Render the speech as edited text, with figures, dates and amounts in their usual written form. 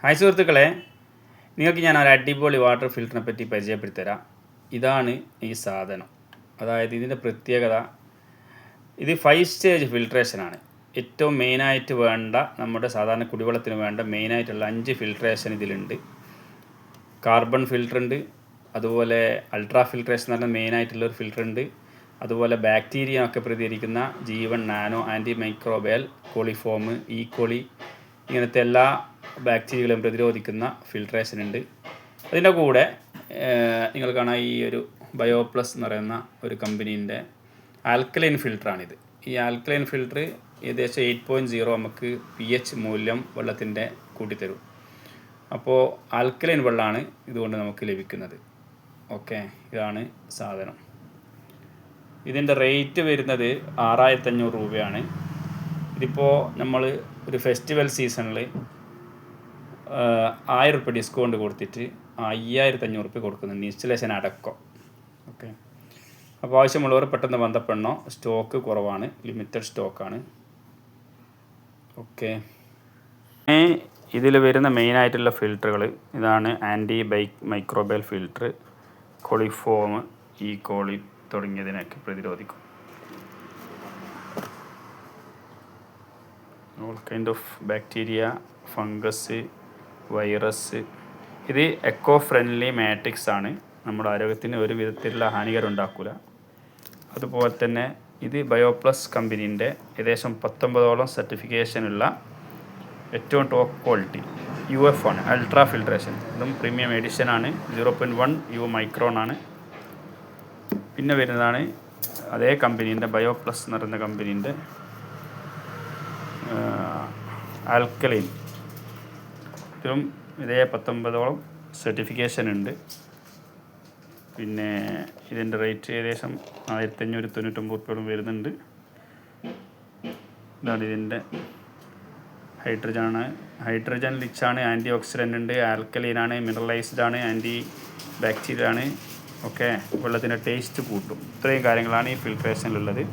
Hi സുഹൃത്തുക്കളെ, നിങ്ങൾക്ക് ഞാൻ ഒരു അടിപൊളി വാട്ടർ ഫിൽറ്ററിനെ പറ്റി പരിചയപ്പെടുത്തരാം. ഇതാണ് ഈ സാധനം. അതായത് ഇതിൻ്റെ പ്രത്യേകത, ഇത് 5 സ്റ്റേജ് ഫിൽട്രേഷനാണ്. ഏറ്റവും മെയിനായിട്ട് വേണ്ട, നമ്മുടെ സാധാരണ കുടിവെള്ളത്തിന് വേണ്ട മെയിനായിട്ടുള്ള 5 ഫിൽട്രേഷൻ ഇതിലുണ്ട്. കാർബൺ ഫിൽറ്റർ ഉണ്ട്, അതുപോലെ അൾട്രാ ഫിൽട്രേഷൻ എന്ന് പറഞ്ഞാൽ മെയിനായിട്ടുള്ളൊരു ഫിൽറ്റർ ഉണ്ട്, അതുപോലെ ബാക്ടീരിയ ഒക്കെ പ്രതികരിക്കുന്ന G1 nano, antimicrobial, coliform, E coli ഇങ്ങനത്തെ എല്ലാ ബാക്ടീരിയകളും പ്രതിരോധിക്കുന്ന ഫിൽട്രേഷൻ ഉണ്ട്. അതിൻ്റെ കൂടെ നിങ്ങൾ കാണാൻ ഈ ഒരു ബയോപ്ലസ് എന്ന് പറയുന്ന ഒരു കമ്പനീൻ്റെ ആൽക്കലൈൻ ഫിൽറ്ററാണിത്. ഈ ആൽക്കലൈൻ ഫിൽറ്റർ ഏകദേശം 8.0 നമുക്ക് pH മൂല്യം വെള്ളത്തിൻ്റെ കൂട്ടിത്തരും. അപ്പോൾ ആൽക്കലൈൻ വെള്ളമാണ് ഇതുകൊണ്ട് നമുക്ക് ലഭിക്കുന്നത്. ഓക്കെ, ഇതാണ് സാധനം. ഇതിൻ്റെ റേറ്റ് വരുന്നത് 6500 രൂപയാണ്. ഇതിപ്പോൾ നമ്മൾ ഒരു ഫെസ്റ്റിവൽ സീസണിൽ 1000 രൂപ ഡിസ്കൗണ്ട് കൊടുത്തിട്ട് 5500 രൂപ കൊടുക്കുന്നുണ്ട്, ഇൻസ്റ്റലേഷൻ അടക്കം. ഓക്കെ, അപ്പോൾ ആവശ്യമുള്ളവർ പെട്ടെന്ന് ബന്ധപ്പെടണം. സ്റ്റോക്ക് കുറവാണ്, ലിമിറ്റഡ് സ്റ്റോക്കാണ്. ഓക്കെ, ഇതിൽ വരുന്ന മെയിനായിട്ടുള്ള ഫിൽറ്ററുകൾ ഇതാണ്. Anti microbial filter, coliform, E coli തുടങ്ങിയതിനൊക്കെ പ്രതിരോധിക്കും. All kind of bacteria, fungus, virus. ഇത് എക്കോ ഫ്രണ്ട്ലി മാട്രിക്സ് ആണ്, നമ്മുടെ ആരോഗ്യത്തിന് ഒരു വിധത്തിലുള്ള ഹാനികരം ഉണ്ടാക്കില്ല. അതുപോലെ തന്നെ ഇത് ബയോപ്ലസ് കമ്പനീൻ്റെ ഏകദേശം 19ഓളം സർട്ടിഫിക്കേഷനുള്ള ഏറ്റവും ടോപ്പ് ക്വാളിറ്റി UF ആണ്, അൾട്രാ ഫിൽട്രേഷൻ. ഇതും പ്രീമിയം എഡിഷൻ ആണ്, 0.1 U മൈക്രോൺ ആണ്. പിന്നെ വരുന്നതാണ് അതേ കമ്പനീൻ്റെ ബയോപ്ലസ് എന്ന് പറയുന്ന കമ്പനീൻ്റെ ആൽക്കലൈൻ. ഇതിലും ഇതേ 19ഓളം സർട്ടിഫിക്കേഷൻ ഉണ്ട്. പിന്നെ ഇതിൻ്റെ റേറ്റ് ഏകദേശം 1599 രൂപയോളം വരുന്നുണ്ട്. ഇതാണ് ഇതിൻ്റെ ഹൈഡ്രജൻ റിച്ച് ആണ്, ആൻറ്റി ഓക്സിഡൻ്റ് ഉണ്ട്, ആൽക്കലൈൻ ആണ്, മിനറലൈസ്ഡ് ആണ്, ആൻറ്റി ബാക്ടീരിയ ആണ്. ഓക്കെ, വെള്ളത്തിൻ്റെ ടേസ്റ്റ് കൂട്ടും. ഇത്രയും കാര്യങ്ങളാണ് ഈ ഫിൽട്രേഷനിലുള്ളത്.